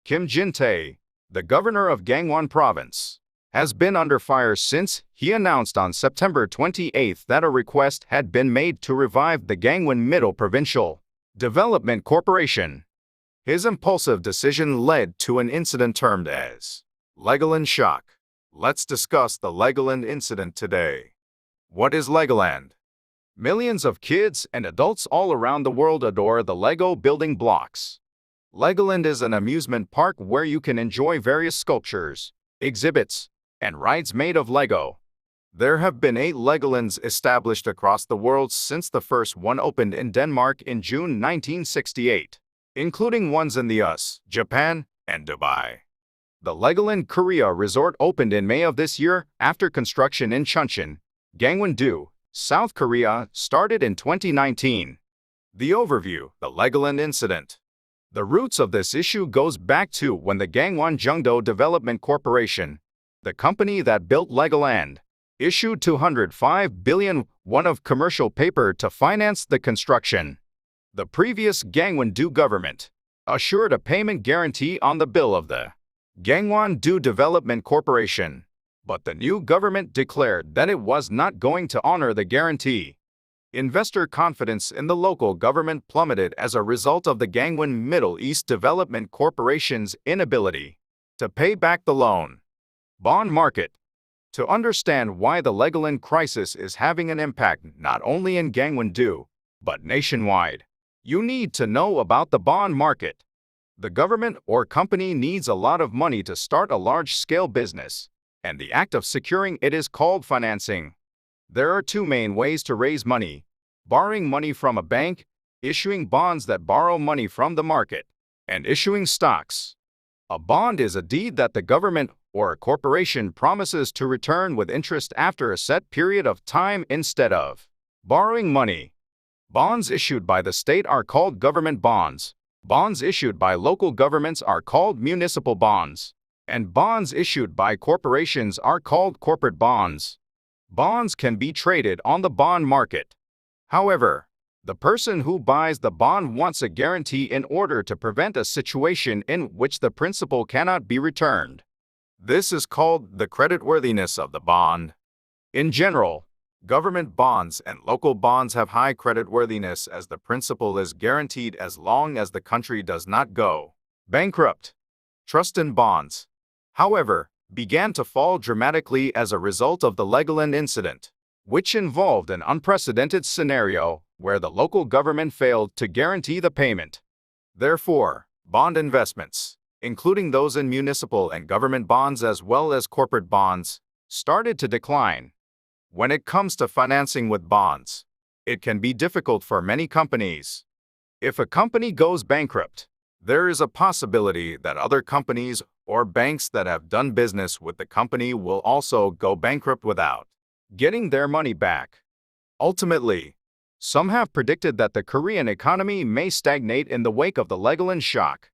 Kim Jin-tae, the governor of Gangwon Province, has been under fire since he announced on September 28 that a request had been made to revive the Gangwon Middle Provincial Development Corporation. His impulsive decision led to an incident termed as Legoland shock. Let's discuss the Legoland incident today. What is Legoland? Millions of kids and adults all around the world adore the Lego building blocks. Legoland is an amusement park where you can enjoy various sculptures, exhibits, and rides made of Lego. There have been 8 Legolands established across the world since the first one opened in Denmark in June 1968, including ones in the US, Japan, and Dubai. The Legoland Korea Resort opened in May of this year after construction in Chuncheon, Gangwon-do, South Korea, started in 2019. The overview: the Legoland incident. The roots of this issue goes back to when the Gangwon Jungdo Development Corporation, the company that built Legoland, issued 205 billion won of commercial paper to finance the construction. The previous Gangwon-do government assured a payment guarantee on the bill of the Gangwon-do Development Corporation, but the new government declared that it was not going to honor the guarantee. Investor confidence in the local government plummeted as a result of the Gangwon Middle East Development Corporation's inability to pay back the loan. Bond market. To understand why the Legoland crisis is having an impact not only in Gangwon-do, but nationwide, you need to know about the bond market. The government or company needs a lot of money to start a large-scale business, and the act of securing it is called financing. There are 2 main ways to raise money: borrowing money from a bank, issuing bonds that borrow money from the market, and issuing stocks. A bond is a deed that the government or a corporation promises to return with interest after a set period of time instead of borrowing money. Bonds issued by the state are called government bonds. Bonds issued by local governments are called municipal bonds. And bonds issued by corporations are called corporate bonds. Bonds can be traded on the bond market. However, the person who buys the bond wants a guarantee in order to prevent a situation in which the principal cannot be returned. This is called the creditworthiness of the bond. In general, government bonds and local bonds have high creditworthiness as the principal is guaranteed as long as the country does not go bankrupt. Trust in bonds, however, began to fall dramatically as a result of the Legoland incident, which involved an unprecedented scenario where the local government failed to guarantee the payment. Therefore, bond investments, including those in municipal and government bonds as well as corporate bonds, started to decline. When it comes to financing with bonds, it can be difficult for many companies. If a company goes bankrupt, there is a possibility that other companies or banks that have done business with the company will also go bankrupt without getting their money back. Ultimately, some have predicted that the Korean economy may stagnate in the wake of the Legoland shock.